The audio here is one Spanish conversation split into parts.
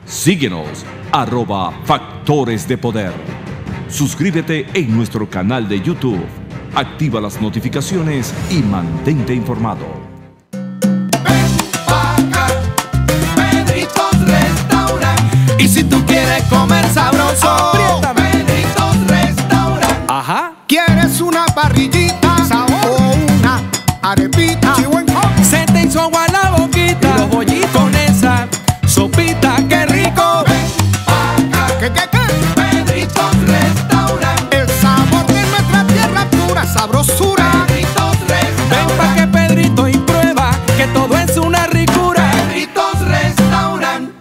Síguenos, @Factores de Poder. Suscríbete en nuestro canal de YouTube. Activa las notificaciones y mantente informado. Pedritos Restaurant. Y si tú quieres comer sabroso, apriétame. Pedritos Restaurant. Ajá. ¿Quieres una parrillita o una arepita? Se te hizo agua la boquita. Y los bollitos con esa sopita, qué rico. ¿Qué? Pedritos Restaurant. El sabor de nuestra tierra pura, sabrosura. Pedritos Restaurant. Ven pa' que Pedrito y prueba que todo es una ricura. Pedritos Restaurant.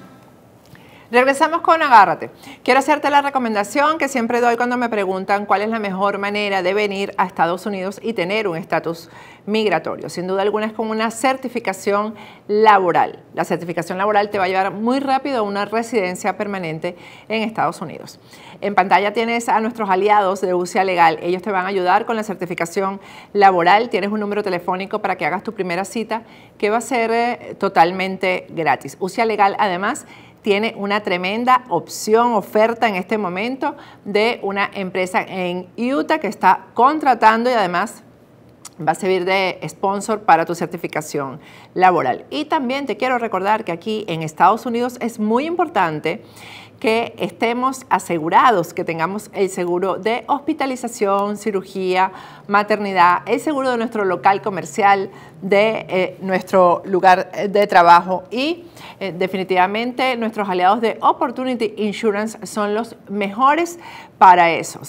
Regresamos con Agárrate. Quiero hacerte la recomendación que siempre doy cuando me preguntan cuál es la mejor manera de venir a Estados Unidos y tener un estatus migratorio. Sin duda alguna es con una certificación laboral. La certificación laboral te va a llevar muy rápido a una residencia permanente en Estados Unidos. En pantalla tienes a nuestros aliados de UCIA Legal. Ellos te van a ayudar con la certificación laboral. Tienes un número telefónico para que hagas tu primera cita que va a ser totalmente gratis. UCIA Legal además tiene una tremenda opción, oferta en este momento de una empresa en Utah que está contratando y además va a servir de sponsor para tu certificación laboral. Y también te quiero recordar que aquí en Estados Unidos es muy importante que estemos asegurados, que tengamos el seguro de hospitalización, cirugía, maternidad, el seguro de nuestro local comercial, de nuestro lugar de trabajo y definitivamente nuestros aliados de Opportunity Insurance son los mejores para eso.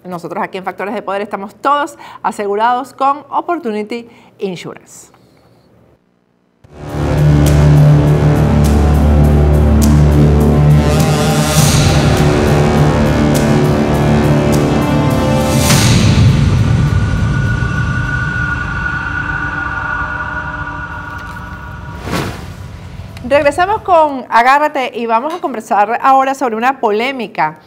Nosotros aquí en Factores de Poder estamos todos asegurados con Opportunity Insurance. Regresamos con Agárrate y vamos a conversar ahora sobre una polémica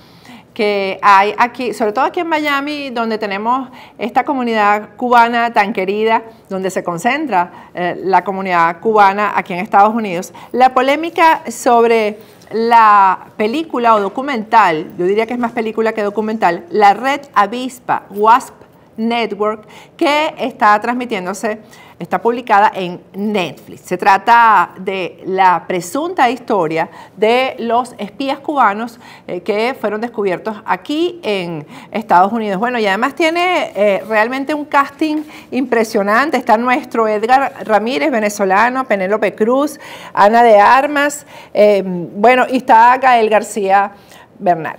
que hay aquí, sobre todo aquí en Miami, donde tenemos esta comunidad cubana tan querida, donde se concentra la comunidad cubana aquí en Estados Unidos. La polémica sobre la película o documental, yo diría que es más película que documental, La Red Avispa, WASP Network, que está transmitiéndose, está publicada en Netflix. Se trata de la presunta historia de los espías cubanos que fueron descubiertos aquí en Estados Unidos. Bueno, y además tiene realmente un casting impresionante. Está nuestro Edgar Ramírez, venezolano, Penélope Cruz, Ana de Armas, bueno, y está Gael García Bernal.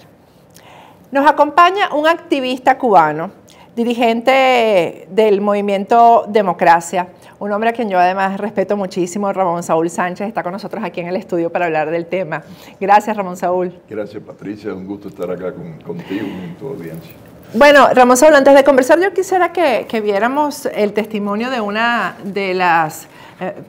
Nos acompaña un activista cubano, dirigente del movimiento Democracia, un hombre a quien yo además respeto muchísimo, Ramón Saúl Sánchez, está con nosotros aquí en el estudio para hablar del tema. Gracias, Ramón Saúl. Gracias, Patricia, un gusto estar acá contigo y con tu audiencia. Bueno, Ramón Saúl, antes de conversar, yo quisiera que viéramos el testimonio de una de las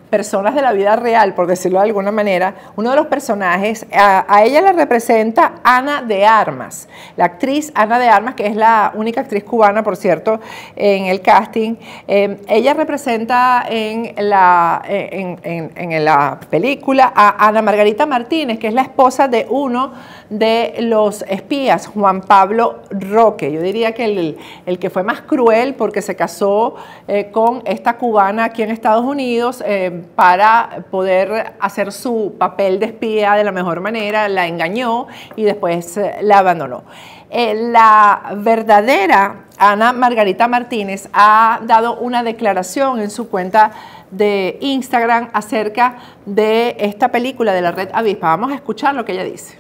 personas de la vida real, por decirlo de alguna manera. Uno de los personajes, a ella la representa Ana de Armas, la actriz Ana de Armas, que es la única actriz cubana, por cierto, en el casting. Ella representa en la película a Ana Margarita Martínez, que es la esposa de uno de los espías, Juan Pablo Roque. Yo diría que el que fue más cruel, porque se casó con esta cubana aquí en Estados Unidos para poder hacer su papel de espía de la mejor manera, la engañó y después la abandonó. La verdadera Ana Margarita Martínez ha dado una declaración en su cuenta de Instagram acerca de esta película de La Red Avispa. Vamos a escuchar lo que ella dice.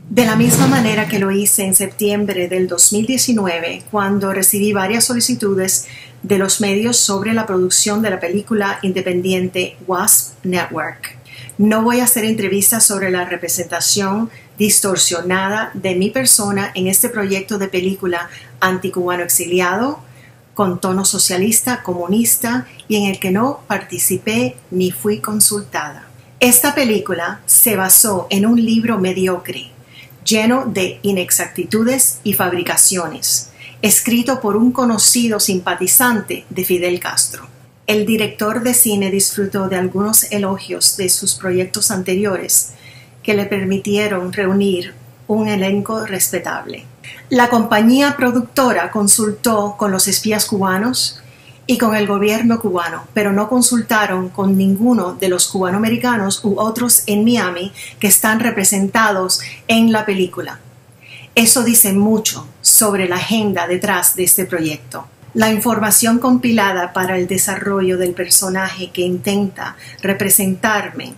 De la misma manera que lo hice en septiembre del 2019, cuando recibí varias solicitudes de los medios sobre la producción de la película independiente WASP Network. No voy a hacer entrevistas sobre la representación distorsionada de mi persona en este proyecto de película anticubano exiliado, con tono socialista, comunista y en el que no participé ni fui consultada. Esta película se basó en un libro mediocre, lleno de inexactitudes y fabricaciones, escrito por un conocido simpatizante de Fidel Castro. El director de cine disfrutó de algunos elogios de sus proyectos anteriores que le permitieron reunir un elenco respetable. La compañía productora consultó con los espías cubanos y con el gobierno cubano, pero no consultaron con ninguno de los cubanoamericanos u otros en Miami que están representados en la película. Eso dice mucho sobre la agenda detrás de este proyecto. La información compilada para el desarrollo del personaje que intenta representarme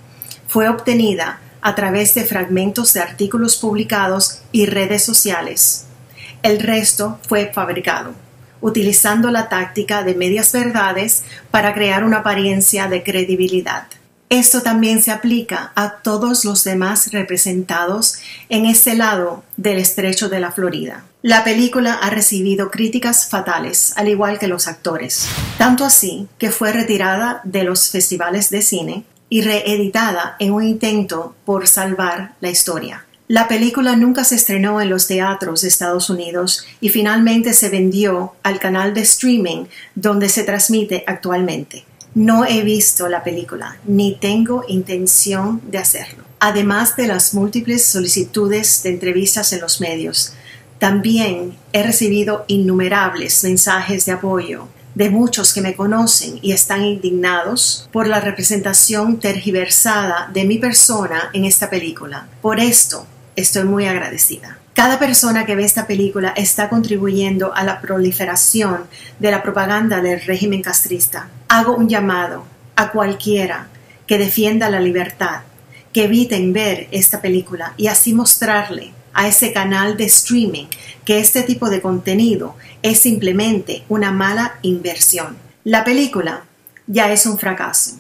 fue obtenida a través de fragmentos de artículos publicados y redes sociales. El resto fue fabricado, utilizando la táctica de medias verdades para crear una apariencia de credibilidad. Esto también se aplica a todos los demás representados en ese lado del estrecho de la Florida. La película ha recibido críticas fatales, al igual que los actores, tanto así que fue retirada de los festivales de cine y reeditada en un intento por salvar la historia. La película nunca se estrenó en los teatros de Estados Unidos y finalmente se vendió al canal de streaming donde se transmite actualmente. No he visto la película, ni tengo intención de hacerlo. Además de las múltiples solicitudes de entrevistas en los medios, también he recibido innumerables mensajes de apoyo de muchos que me conocen y están indignados por la representación tergiversada de mi persona en esta película. Por esto estoy muy agradecida. Cada persona que ve esta película está contribuyendo a la proliferación de la propaganda del régimen castrista. Hago un llamado a cualquiera que defienda la libertad, que eviten ver esta película y así mostrarle a ese canal de streaming que este tipo de contenido es simplemente una mala inversión. La película ya es un fracaso.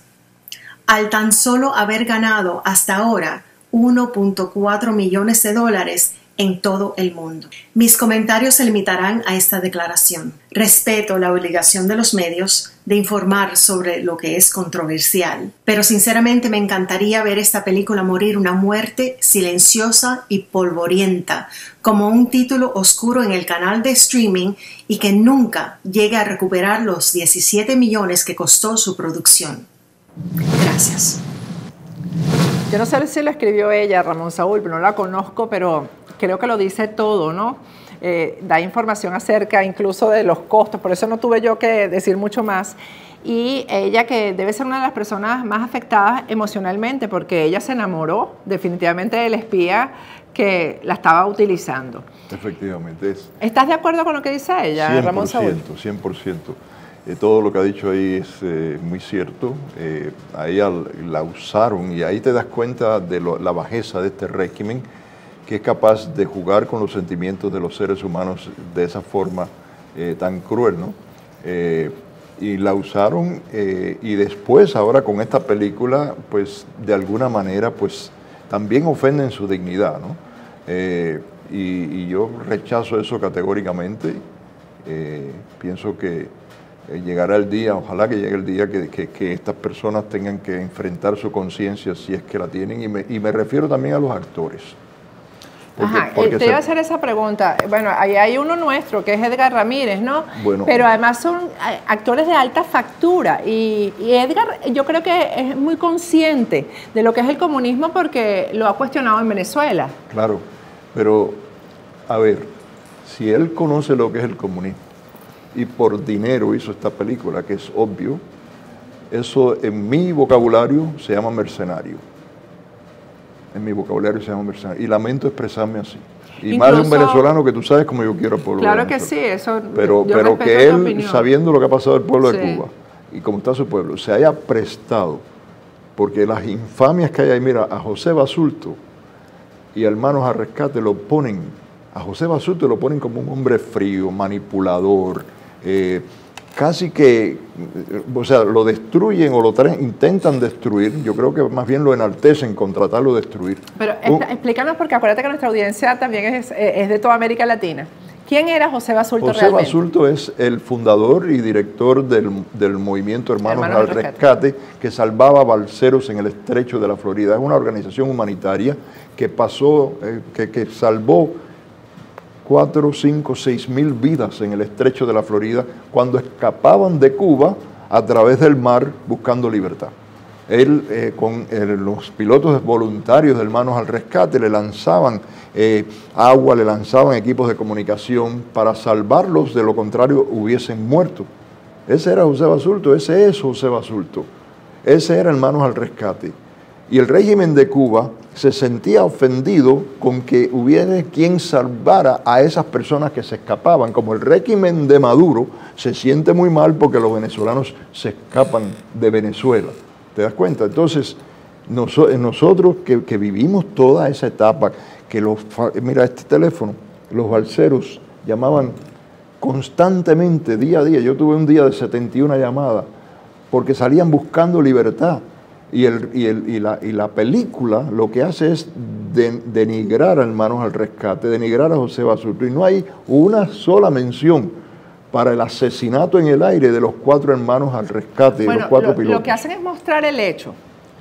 Al tan solo haber ganado hasta ahora $1.4 millones en todo el mundo. Mis comentarios se limitarán a esta declaración. Respeto la obligación de los medios de informar sobre lo que es controversial, pero sinceramente me encantaría ver esta película morir una muerte silenciosa y polvorienta, como un título oscuro en el canal de streaming y que nunca llegue a recuperar los 17 millones que costó su producción. Gracias. Yo no sé si lo escribió ella, Ramón Saúl, no la conozco, pero creo que lo dice todo, ¿no? Da información acerca incluso de los costos, por eso no tuve yo que decir mucho más. Y ella que debe ser una de las personas más afectadas emocionalmente, porque ella se enamoró definitivamente del espía que la estaba utilizando. Efectivamente. ¿Estás de acuerdo con lo que dice ella, Ramón Saúl? 100%. Todo lo que ha dicho ahí es muy cierto. A ella la usaron y ahí te das cuenta de la bajeza de este régimen, que es capaz de jugar con los sentimientos de los seres humanos de esa forma tan cruel, ¿no? Y la usaron y después, ahora con esta película, pues de alguna manera, pues también ofenden su dignidad, ¿no? Y yo rechazo eso categóricamente. Pienso que llegará el día, ojalá que llegue el día que estas personas tengan que enfrentar su conciencia si es que la tienen, y me refiero también a los actores. Te iba a hacer esa pregunta. Bueno, ahí hay uno nuestro, que es Edgar Ramírez, ¿no? Bueno, pero además son actores de alta factura y Edgar yo creo que es muy consciente de lo que es el comunismo porque lo ha cuestionado en Venezuela. Claro, pero a ver, si él conoce lo que es el comunismo y por dinero hizo esta película, que es obvio, eso en mi vocabulario se llama mercenario. En mi vocabulario se llama mercenario. Y lamento expresarme así. Y incluso, más de un venezolano que tú sabes como yo quiero al pueblo de Venezuela. Claro que sí, eso. Pero que él, sabiendo lo que ha pasado el pueblo de Cuba y cómo está su pueblo, se haya prestado, porque las infamias que hay ahí, mira, a José Basulto y a Hermanos al Rescate lo ponen, a José Basulto lo ponen como un hombre frío, manipulador, casi que, o sea, lo destruyen o intentan destruir. Yo creo que más bien lo enaltecen con tratarlo de destruir. Pero explícanos, porque acuérdate que nuestra audiencia también es de toda América Latina. ¿Quién era José Basulto realmente? José Basulto es el fundador y director del movimiento Hermanos al Rescate, que salvaba balseros en el estrecho de la Florida. Es una organización humanitaria que pasó, que salvó 4, 5, 6 mil vidas en el estrecho de la Florida cuando escapaban de Cuba a través del mar buscando libertad. Él, con los pilotos voluntarios del Manos al Rescate, le lanzaban agua, le lanzaban equipos de comunicación para salvarlos, de lo contrario hubiesen muerto. Ese era José Basulto, ese es José Basulto. Ese era el Manos al Rescate. Y el régimen de Cuba se sentía ofendido con que hubiera quien salvara a esas personas que se escapaban. Como el régimen de Maduro se siente muy mal porque los venezolanos se escapan de Venezuela. ¿Te das cuenta? Entonces, nosotros que vivimos toda esa etapa, que mira este teléfono, los balseros llamaban constantemente, día a día. Yo tuve un día de 71 llamadas, porque salían buscando libertad. Y la película lo que hace es denigrar a Manos al Rescate, denigrar a José Basulto. Y no hay una sola mención para el asesinato en el aire de los 4 hermanos al rescate, de los 4 pilotos. Lo que hacen es mostrar el hecho.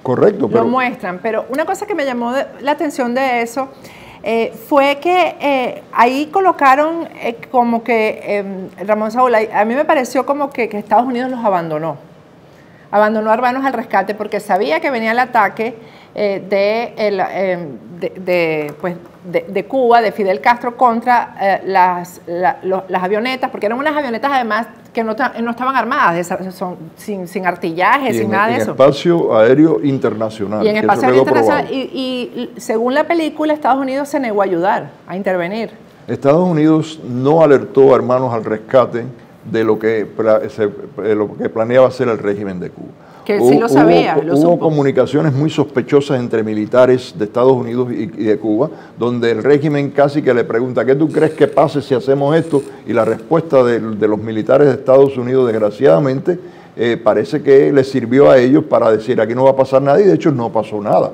Correcto. Lo muestran, pero una cosa que me llamó la atención de eso fue que ahí colocaron como que Ramón Saúl, a mí me pareció como que Estados Unidos los abandonó a Hermanos al Rescate porque sabía que venía el ataque de Cuba, de Fidel Castro contra las avionetas, porque eran unas avionetas además que no estaban armadas, sin artillaje, sin nada de eso. En espacio aéreo internacional. Y en espacio aéreo internacional. Y según la película, Estados Unidos se negó a ayudar, a intervenir. Estados Unidos no alertó a Hermanos al Rescate de lo que planeaba hacer el régimen de Cuba. Que sí lo sabía, lo supo. Hubo comunicaciones muy sospechosas entre militares de Estados Unidos y de Cuba, donde el régimen casi que le pregunta, ¿qué tú crees que pase si hacemos esto? Y la respuesta de los militares de Estados Unidos, desgraciadamente, parece que les sirvió a ellos para decir, aquí no va a pasar nada, y de hecho no pasó nada.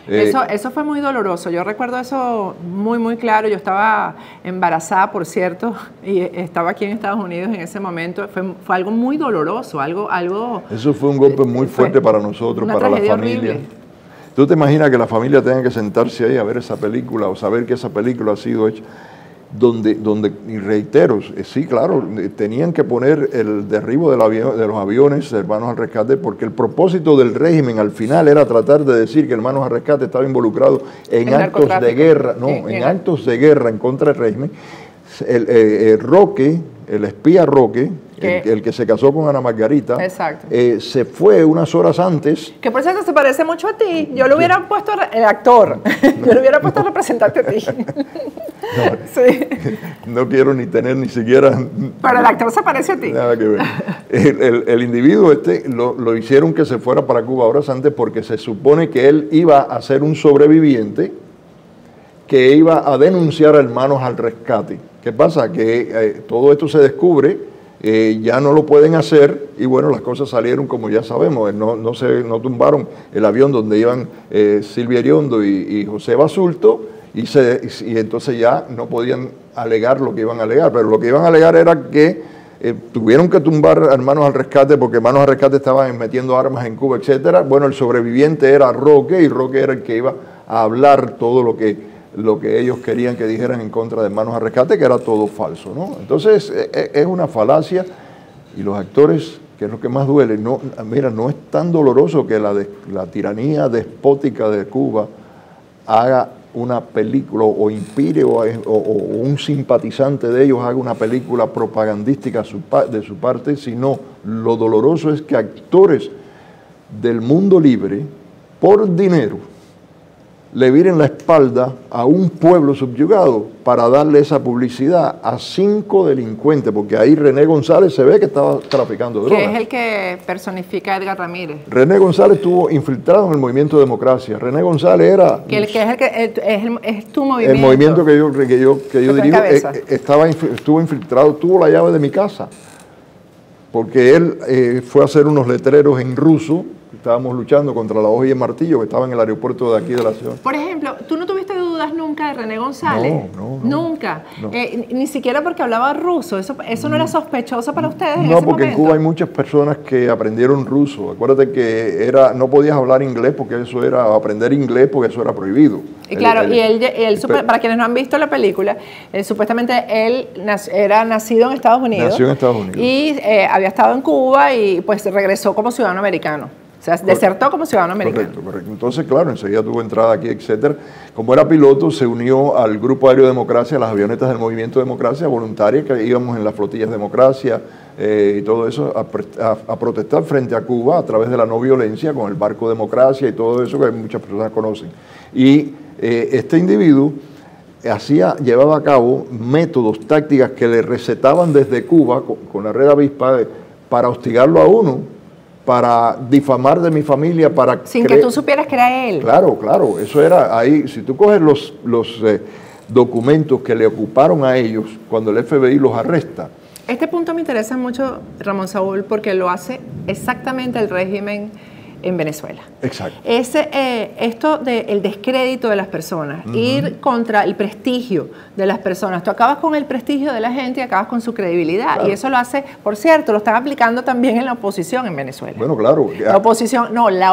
Eso fue muy doloroso. Yo recuerdo eso muy, muy claro. Yo estaba embarazada, por cierto, y estaba aquí en Estados Unidos en ese momento. Fue algo muy doloroso, algo. Eso fue un golpe muy fuerte para nosotros, para la familia. Horrible. ¿Tú te imaginas que la familia tenga que sentarse ahí a ver esa película o saber que esa película ha sido hecha? Y reitero, sí, claro, tenían que poner el derribo de los aviones, Hermanos al Rescate, porque el propósito del régimen al final era tratar de decir que Hermanos al Rescate estaba involucrado en actos de guerra, actos de guerra en contra del régimen. Roque, el espía Roque, el que se casó con Ana Margarita, se fue unas horas antes. Que por cierto se parece mucho a ti. Yo lo hubiera puesto el actor, yo lo hubiera puesto representante a ti. No quiero ni tener ni siquiera. Pero el actor se parece a ti. Nada que ver. El individuo lo hicieron que se fuera para Cuba horas antes porque se supone que él iba a ser un sobreviviente que iba a denunciar a Hermanos al Rescate. ¿Qué pasa? Que todo esto se descubre. Ya no lo pueden hacer y bueno, las cosas salieron como ya sabemos, no tumbaron el avión donde iban Silvia Iriondo y José Basulto y entonces ya no podían alegar lo que iban a alegar, pero lo que iban a alegar era que tuvieron que tumbar a Hermanos al Rescate porque Hermanos al Rescate estaban metiendo armas en Cuba, etcétera. Bueno, el sobreviviente era Roque y Roque era el que iba a hablar todo lo que ellos querían que dijeran en contra de Hermanos al Rescate, que era todo falso, ¿no? Entonces, es una falacia y los actores, que es lo que más duele, no es tan doloroso que la tiranía despótica de Cuba haga una película o inspire o un simpatizante de ellos haga una película propagandística de su parte, sino lo doloroso es que actores del mundo libre, por dinero, le viren la espalda a un pueblo subyugado para darle esa publicidad a 5 delincuentes, porque ahí René González se ve que estaba traficando drogas. Que es el que personifica a Edgar Ramírez. René González estuvo infiltrado en el movimiento Democracia. René González era... es tu movimiento. El movimiento que yo dirijo estuvo infiltrado, tuvo la llave de mi casa, porque él fue a hacer unos letreros en ruso. Estábamos luchando contra la hoja y el martillo que estaba en el aeropuerto de aquí de la ciudad. Por ejemplo, ¿tú no tuviste duda dudas nunca de René González? No. Nunca. No. Ni siquiera porque hablaba ruso. ¿Eso no era sospechoso para ustedes en No, ese porque en momento? Cuba hay muchas personas que aprendieron ruso. Acuérdate que no podías hablar inglés porque eso era, aprender inglés porque eso era prohibido. Y claro, para quienes no han visto la película, supuestamente él era nacido en Estados Unidos. Nació en Estados Unidos. Y había estado en Cuba y pues regresó como ciudadano americano. O sea, desertó como ciudadano americano. Correcto. Entonces, claro, enseguida tuvo entrada aquí, etcétera. Como era piloto, se unió al Grupo Aéreo Democracia, las avionetas del Movimiento Democracia voluntaria, que íbamos en las flotillas Democracia y todo eso, a protestar frente a Cuba a través de la no violencia, con el barco Democracia y todo eso que muchas personas conocen. Y este individuo llevaba a cabo métodos, tácticas que le recetaban desde Cuba, con la red avispa, para hostigarlo a uno, para difamar de mi familia, para... Sin que tú supieras que era él. Claro, eso era ahí. Si tú coges los documentos que le ocuparon a ellos cuando el FBI los arresta. Este punto me interesa mucho, Ramón Saúl, porque lo hace exactamente el régimen en Venezuela. Exacto. Esto del descrédito de las personas, ir contra el prestigio de las personas. Tú acabas con el prestigio de la gente y acabas con su credibilidad. Claro. Y eso lo hace, por cierto, lo están aplicando también en la oposición en Venezuela. Bueno, claro. La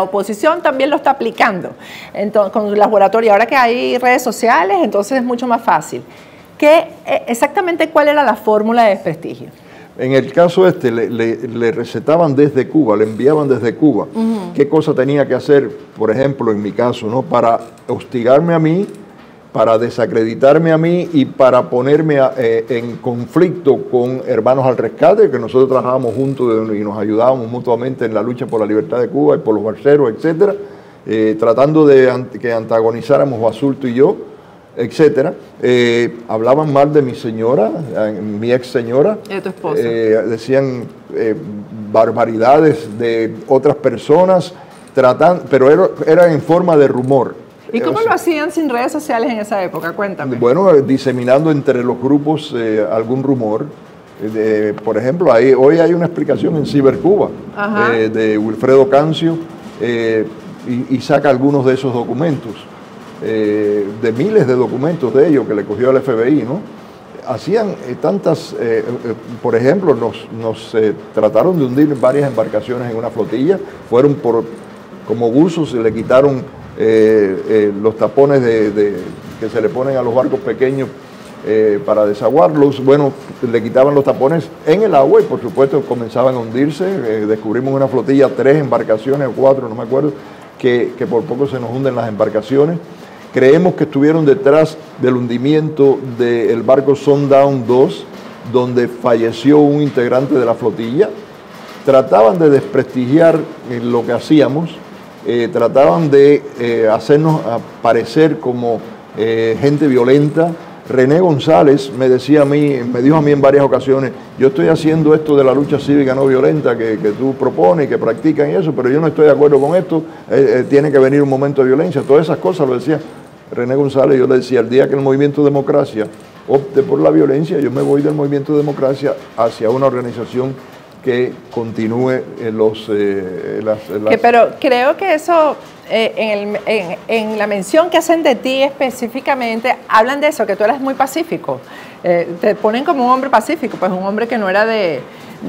oposición también lo está aplicando. Entonces, con el laboratorio, ahora que hay redes sociales, entonces es mucho más fácil. Exactamente cuál era la fórmula de desprestigio? En el caso le recetaban desde Cuba, le enviaban desde Cuba qué cosa tenía que hacer, por ejemplo, en mi caso, ¿no? Para hostigarme a mí, para desacreditarme a mí y para ponerme en conflicto con Hermanos al Rescate, que nosotros trabajábamos juntos y nos ayudábamos mutuamente en la lucha por la libertad de Cuba y por los balseros, etcétera, tratando de que antagonizáramos Basulto y yo, etcétera. Hablaban mal de mi señora, mi ex señora. ¿Y de tu esposa? Decían barbaridades de otras personas, pero era en forma de rumor. ¿Y cómo lo hacían sin redes sociales en esa época? Cuéntame. Bueno, diseminando entre los grupos algún rumor. Por ejemplo, hoy hay una explicación en Cibercuba de Wilfredo Cancio y saca algunos de esos documentos. De miles de documentos de ellos que le cogió al FBI, ¿no? Hacían tantas, por ejemplo, nos trataron de hundir varias embarcaciones en una flotilla, fueron como buzos, se le quitaron los tapones que se le ponen a los barcos pequeños para desaguarlos, bueno, le quitaban los tapones en el agua y por supuesto comenzaban a hundirse, descubrimos una flotilla, 3 embarcaciones o 4, no me acuerdo, que por poco se nos hunden las embarcaciones. Creemos que estuvieron detrás del hundimiento del barco Sundown 2, donde falleció un integrante de la flotilla. Trataban de desprestigiar lo que hacíamos, trataban de hacernos parecer como gente violenta. René González me dijo a mí en varias ocasiones, yo estoy haciendo esto de la lucha cívica no violenta que tú propones y que practican y eso, pero yo no estoy de acuerdo con esto, tiene que venir un momento de violencia. Todas esas cosas lo decía René González. Yo le decía, el día que el Movimiento Democracia opte por la violencia, yo me voy del Movimiento Democracia hacia una organización que continúe Pero creo que eso, en la mención que hacen de ti específicamente, hablan de eso, que tú eras muy pacífico. Te ponen como un hombre pacífico, pues un hombre que no era de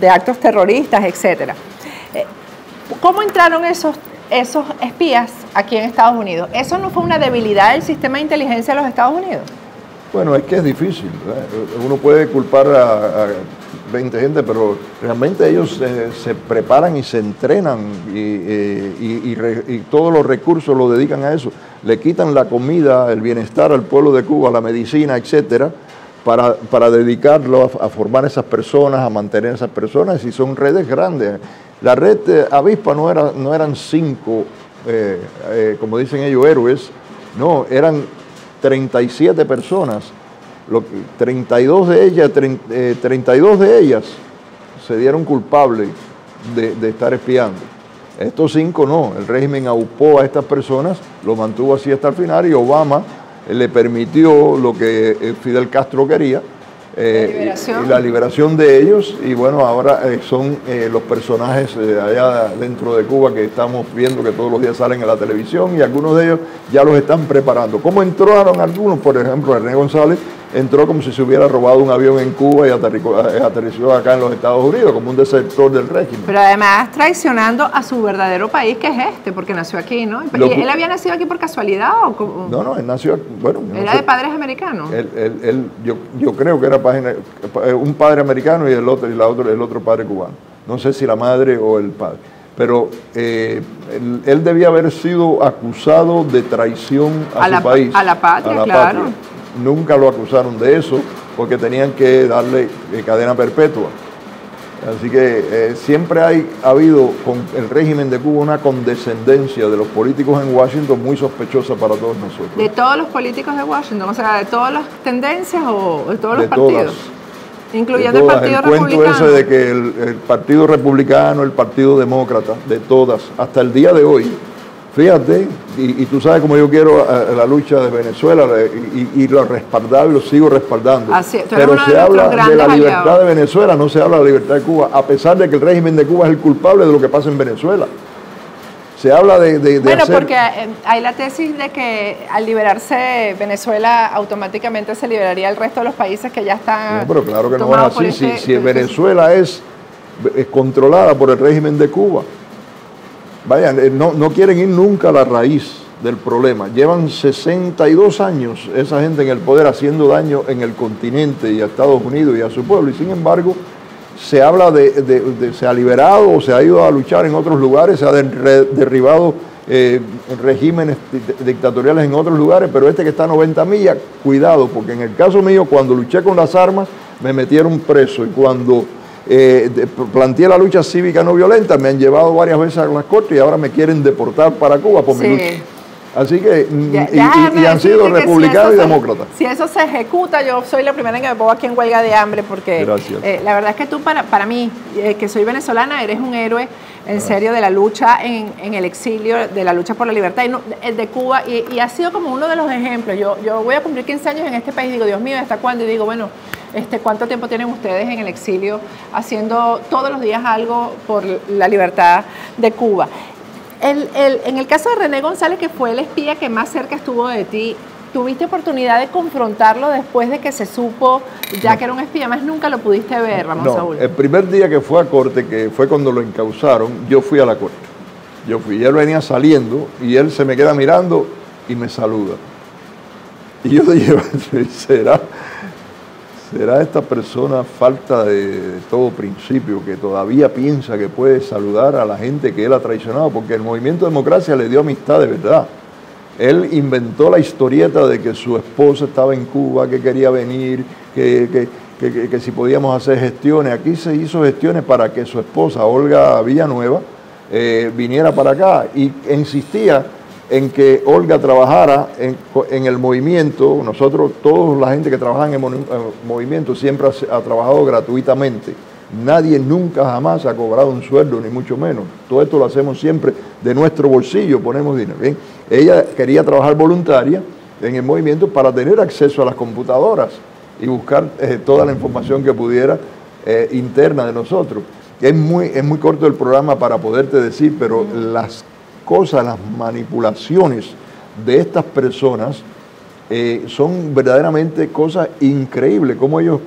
actos terroristas, etc. ¿Cómo entraron esos espías aquí en Estados Unidos? ¿Eso no fue una debilidad del sistema de inteligencia de los Estados Unidos? Bueno, es que es difícil, ¿verdad? Uno puede culpar a 20 gente, pero realmente ellos se preparan y se entrenan y todos los recursos lo dedican a eso. Le quitan la comida, el bienestar al pueblo de Cuba, la medicina, etcétera, para dedicarlo a formar esas personas, a mantener esas personas, y son redes grandes. La red avispa no eran 5, como dicen ellos, héroes, no, eran 37 personas, 32 de ellas se dieron culpables de estar espiando. Estos 5 no, el régimen aupó a estas personas, lo mantuvo así hasta el final y Obama le permitió lo que Fidel Castro quería, y la liberación de ellos, y bueno, ahora son los personajes allá dentro de Cuba que estamos viendo que todos los días salen en la televisión, y algunos de ellos ya los están preparando. ¿Cómo entraron algunos? Por ejemplo, René González entró como si se hubiera robado un avión en Cuba y aterrizó acá en los Estados Unidos como un desertor del régimen. Pero además traicionando a su verdadero país, que es este, porque nació aquí, ¿no? ¿Y él había nacido aquí por casualidad? ¿O no, él nació, bueno... ¿Era de padres americanos? Yo creo que era un padre americano y el otro padre cubano. No sé si la madre o el padre. Pero él debía haber sido acusado de traición a su país. A la patria, claro. Patria. Nunca lo acusaron de eso porque tenían que darle cadena perpetua. Así que siempre ha habido con el régimen de Cuba una condescendencia de los políticos en Washington muy sospechosa para todos nosotros. ¿De todos los políticos de Washington? O sea, ¿de todas las tendencias o de todos los partidos? Todas. Incluyendo el Partido Republicano. El cuento ese de que el Partido Republicano, el Partido Demócrata, de todas, hasta el día de hoy. Fíjate, y tú sabes cómo yo quiero la lucha de Venezuela y lo respaldado y lo sigo respaldando. Pero se habla de la libertad de Venezuela, no se habla de la libertad de Cuba, a pesar de que el régimen de Cuba es el culpable de lo que pasa en Venezuela. Se habla de bueno, porque hay la tesis de que al liberarse Venezuela automáticamente se liberaría el resto de los países que ya están. No, pero claro que no es así. Si Venezuela es controlada por el régimen de Cuba, vaya, no quieren ir nunca a la raíz del problema. Llevan 62 años esa gente en el poder haciendo daño en el continente y a Estados Unidos y a su pueblo, y sin embargo se habla se ha liberado o se ha ido a luchar en otros lugares, se ha derribado regímenes dictatoriales en otros lugares, pero este que está a 90 millas, cuidado, porque en el caso mío, cuando luché con las armas, me metieron preso, y cuando planteé la lucha cívica no violenta, me han llevado varias veces a las cortes y ahora me quieren deportar para Cuba por mi lucha. Así que, y han sido republicanos y demócratas. Si eso se ejecuta, yo soy la primera en que me pongo aquí en huelga de hambre, porque la verdad es que tú, para mí, que soy venezolana, eres un héroe, en serio, de la lucha en el exilio, de la lucha por la libertad de Cuba, y ha sido como uno de los ejemplos. Yo voy a cumplir 15 años en este país, digo, Dios mío, ¿hasta cuándo? Y digo, bueno, ¿cuánto tiempo tienen ustedes en el exilio haciendo todos los días algo por la libertad de Cuba? En el caso de René González, que fue el espía que más cerca estuvo de ti, ¿tuviste oportunidad de confrontarlo después de que se supo ya que era un espía? Más nunca lo pudiste ver, Ramón Saúl. El primer día que fue a corte, que fue cuando lo encausaron, yo fui a la corte. Y él venía saliendo y él se me queda mirando y me saluda. Y yo dije, ¿será esta persona falta de todo principio, que todavía piensa que puede saludar a la gente que él ha traicionado? Porque el Movimiento Democracia le dio amistad de verdad. Él inventó la historieta de que su esposa estaba en Cuba, que quería venir, que si podíamos hacer gestiones. Aquí se hizo gestiones para que su esposa, Olga Villanueva, viniera para acá, y insistía en que Olga trabajara en el movimiento. Nosotros, toda la gente que trabaja en el movimiento siempre ha trabajado gratuitamente. Nadie nunca jamás ha cobrado un sueldo, ni mucho menos. Todo esto lo hacemos siempre de nuestro bolsillo, ponemos dinero. ¿Bien? Ella quería trabajar voluntaria en el movimiento para tener acceso a las computadoras y buscar toda la información que pudiera interna de nosotros. Es muy corto el programa para poderte decir, pero las cosas, las manipulaciones de estas personas son verdaderamente cosas increíbles, como ellos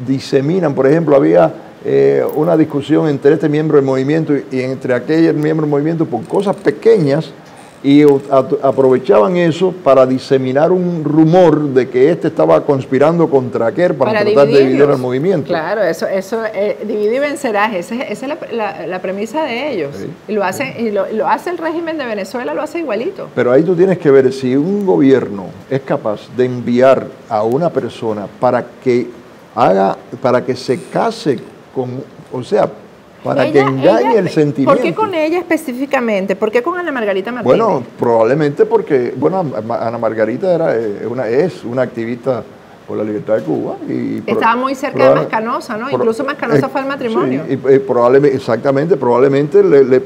diseminan. Por ejemplo, había una discusión entre este miembro del movimiento y entre aquel miembro del movimiento por cosas pequeñas, y aprovechaban eso para diseminar un rumor de que este estaba conspirando contra aquel para tratar de dividir al movimiento. Claro, eso divide y vencerás, esa es la premisa de ellos. Sí. Y lo hace el régimen de Venezuela, lo hace igualito. Pero ahí tú tienes que ver si un gobierno es capaz de enviar a una persona para que se case con, o sea, para que engañe el sentimiento. ¿Por qué con ella específicamente? ¿Por qué con Ana Margarita Martínez? Bueno, probablemente porque, Ana Margarita es una activista por la libertad de Cuba. Estaba muy cerca de Mascanosa, ¿no? Incluso Mascanosa fue el matrimonio. Sí, y probablemente le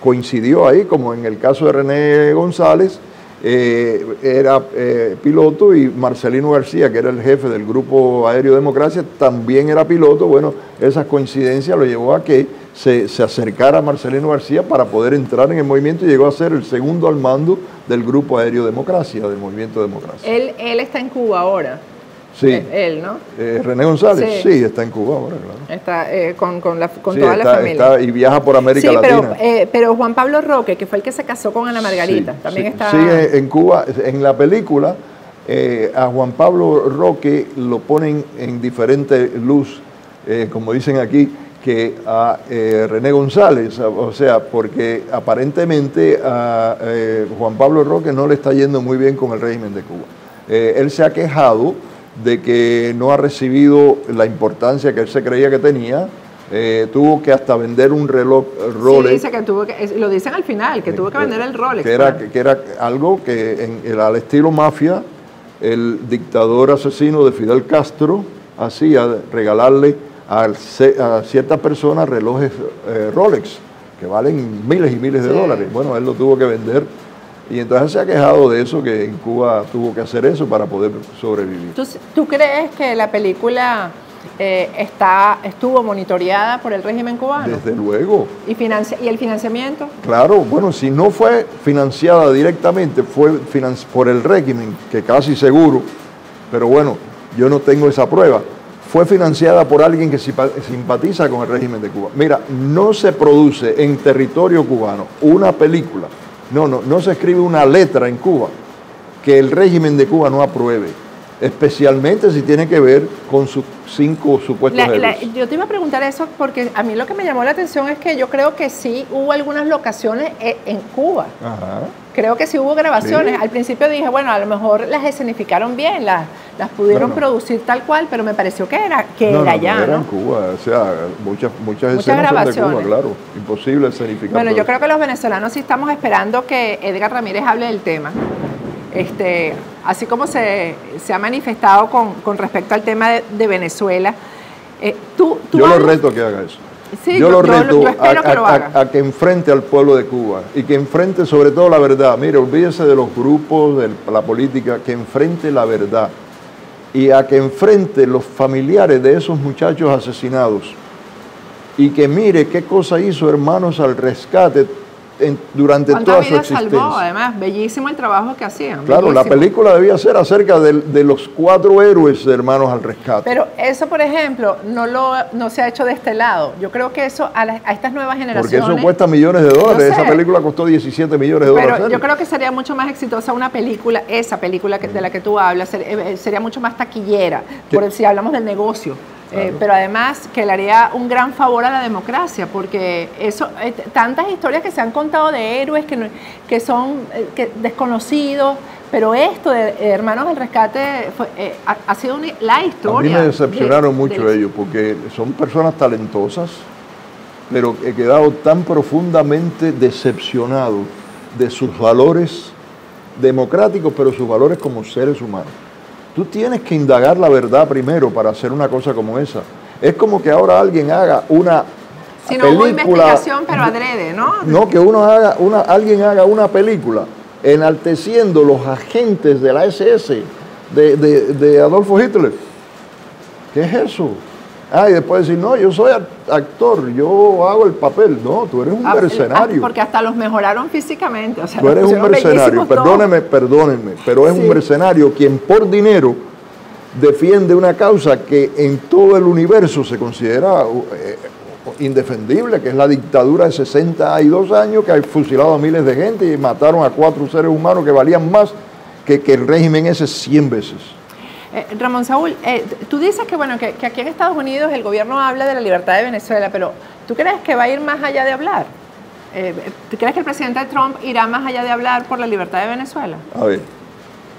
coincidió ahí, como en el caso de René González, era piloto, y Marcelino García, que era el jefe del Grupo Aéreo Democracia, también era piloto. Bueno, esa coincidencia lo llevó a que se acercara a Marcelino García para poder entrar en el movimiento, y llegó a ser el segundo al mando del Grupo Aéreo Democracia, del Movimiento Democracia. Él está en Cuba ahora. Sí. Él, ¿no? René González, sí, está en Cuba ahora, claro. Está con toda la familia. Y viaja por América Latina. Pero Juan Pablo Roque, que fue el que se casó con Ana Margarita, también está... Sí, en Cuba. En la película, a Juan Pablo Roque lo ponen en diferente luz, como dicen aquí, que a René González, o sea, porque aparentemente a Juan Pablo Roque no le está yendo muy bien con el régimen de Cuba. Él se ha quejado de que no ha recibido la importancia que él se creía que tenía. Tuvo que hasta vender un reloj Rolex. Sí, dice que tuvo que, lo dicen al final, que tuvo que vender el Rolex. Que era algo que al estilo mafia, el dictador asesino de Fidel Castro hacía, regalarle a ciertas personas relojes Rolex, que valen miles y miles de dólares. Bueno, él lo tuvo que vender. Y entonces se ha quejado de eso, que en Cuba tuvo que hacer eso para poder sobrevivir. ¿Tú crees que la película estuvo monitoreada por el régimen cubano? Desde luego. ¿Y el financiamiento? Claro, bueno, si no fue financiada directamente, fue por el régimen, que casi seguro, pero bueno, yo no tengo esa prueba. Fue financiada por alguien que simpatiza con el régimen de Cuba. Mira, no se produce en territorio cubano una película, no se escribe una letra en Cuba que el régimen de Cuba no apruebe, especialmente si tiene que ver con sus 5 supuestos héroes. Yo te iba a preguntar eso porque a mí lo que me llamó la atención es que yo creo que sí hubo algunas locaciones en Cuba. Ajá. Creo que sí hubo grabaciones. Sí. Al principio dije, bueno, a lo mejor las escenificaron bien, las pudieron producir tal cual, pero me pareció que era allá, ¿no? Era en Cuba, o sea, muchas escenas son de Cuba, claro. Imposible escenificar. Bueno, yo creo que los venezolanos sí estamos esperando que Edgar Ramírez hable del tema. Así como se ha manifestado con respecto al tema de Venezuela. Yo lo reto a que haga eso. Sí, yo lo reto yo espero que lo haga. A que enfrente al pueblo de Cuba y que enfrente sobre todo la verdad. Mire, olvídese de los grupos, de la política, que enfrente la verdad y a que enfrente los familiares de esos muchachos asesinados y que mire qué cosa hizo Hermanos al Rescate durante toda su existencia. Salvó, además, bellísimo el trabajo que hacían. Claro, bellísimo. La película debía ser acerca de los 4 héroes de Hermanos al Rescate. Pero eso, por ejemplo, no se ha hecho de este lado. Yo creo que eso a estas nuevas generaciones... Porque eso cuesta millones de dólares. No sé. Esa película costó 17 millones de dólares. Pero yo creo que sería mucho más exitosa una película, esa película de la que tú hablas, sería mucho más taquillera, si hablamos del negocio. Claro. Pero además que le haría un gran favor a la democracia, porque tantas historias que se han contado de héroes que son desconocidos, pero esto de Hermanos al Rescate ha sido la historia. A mí me decepcionaron mucho ellos, porque son personas talentosas, pero he quedado tan profundamente decepcionado de sus valores democráticos, pero sus valores como seres humanos. Tú tienes que indagar la verdad primero para hacer una cosa como esa. Es como que ahora alguien haga una película... No hubo investigación, pero adrede, ¿no? No, que alguien haga una película enalteciendo los agentes de la SS de Adolfo Hitler. ¿Qué es eso? Y después decir, no, yo soy actor, yo hago el papel. No, tú eres un mercenario. Porque hasta los mejoraron físicamente. O sea, tú eres un mercenario, perdónenme, pero es un mercenario quien por dinero defiende una causa que en todo el universo se considera indefendible, que es la dictadura de 62 años, que ha fusilado a miles de gente y mataron a 4 seres humanos que valían más que el régimen ese 100 veces. Ramón Saúl, tú dices que aquí en Estados Unidos el gobierno habla de la libertad de Venezuela, pero ¿tú crees que va a ir más allá de hablar? ¿Tú crees que el presidente Trump irá más allá de hablar por la libertad de Venezuela? A ver,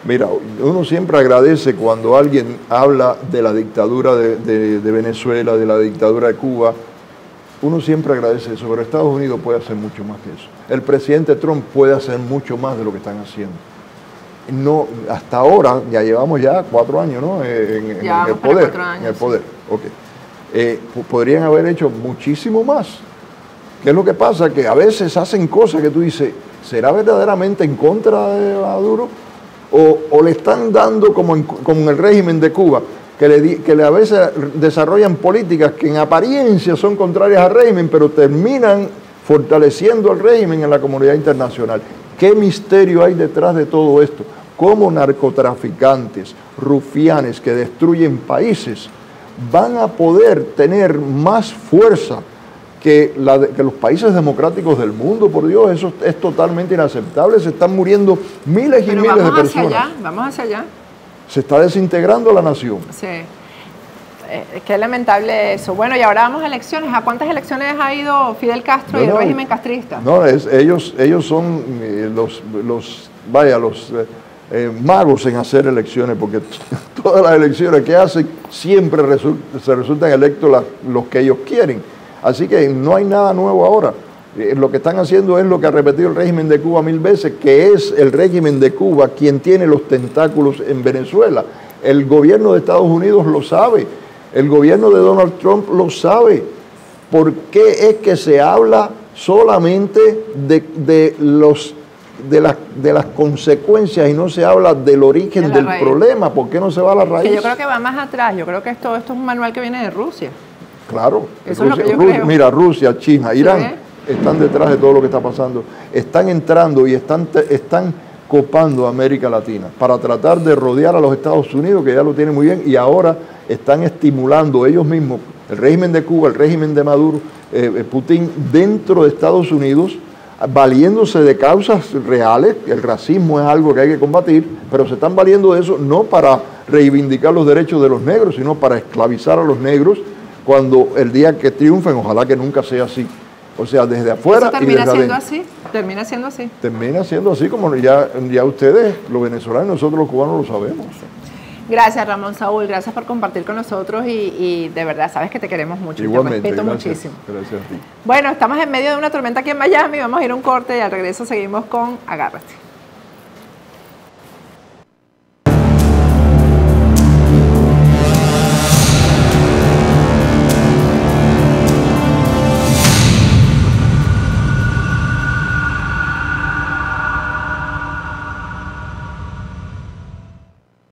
mira, uno siempre agradece cuando alguien habla de la dictadura de Venezuela, de la dictadura de Cuba. Uno siempre agradece eso, pero Estados Unidos puede hacer mucho más que eso. El presidente Trump puede hacer mucho más de lo que están haciendo. No, hasta ahora, ya llevamos 4 años, ¿no? En el poder. 4 años, en el poder. Okay. Podrían haber hecho muchísimo más. ¿Qué es lo que pasa? Que a veces hacen cosas que tú dices, ¿será verdaderamente en contra de Maduro? ¿O le están dando como en el régimen de Cuba, que a veces desarrollan políticas que en apariencia son contrarias al régimen, pero terminan fortaleciendo al régimen en la comunidad internacional? ¿Qué misterio hay detrás de todo esto? ¿Cómo narcotraficantes, rufianes que destruyen países van a poder tener más fuerza que los países democráticos del mundo? Por Dios, eso es totalmente inaceptable. Se están muriendo miles y miles de personas. Vamos hacia allá. Se está desintegrando la nación. Sí. Qué lamentable eso. Bueno, y ahora vamos a elecciones. ¿A cuántas elecciones ha ido Fidel Castro y el régimen castrista? No, ellos son los magos en hacer elecciones, porque todas las elecciones que hacen siempre se resultan electos los que ellos quieren. Así que no hay nada nuevo ahora. Lo que están haciendo es lo que ha repetido el régimen de Cuba 1000 veces, que es el régimen de Cuba quien tiene los tentáculos en Venezuela. El gobierno de Estados Unidos lo sabe, el gobierno de Donald Trump lo sabe. ¿Por qué es que se habla solamente de las consecuencias y no se habla del origen del problema? ¿Por qué no se va a la raíz? Que yo creo que va más atrás. Yo creo que esto es un manual que viene de Rusia. Claro. Eso es lo que yo creo. Mira, Rusia, China, Irán están detrás de todo lo que está pasando. Están entrando y están copando a América Latina para tratar de rodear a los Estados Unidos, que ya lo tienen muy bien, y ahora están estimulando ellos mismos, el régimen de Cuba, el régimen de Maduro, Putin, dentro de Estados Unidos, valiéndose de causas reales. El racismo es algo que hay que combatir, pero se están valiendo de eso no para reivindicar los derechos de los negros, sino para esclavizar a los negros cuando el día que triunfen, ojalá que nunca sea así. O sea, desde afuera y desde adentro. Termina siendo así. Termina siendo así, como ya ustedes, los venezolanos, nosotros los cubanos lo sabemos. Gracias, Ramón Saúl, gracias por compartir con nosotros y de verdad, sabes que te queremos mucho. Igualmente, te respeto gracias, muchísimo. Gracias a ti. Bueno, estamos en medio de una tormenta aquí en Miami, vamos a ir a un corte y al regreso seguimos con Agárrate.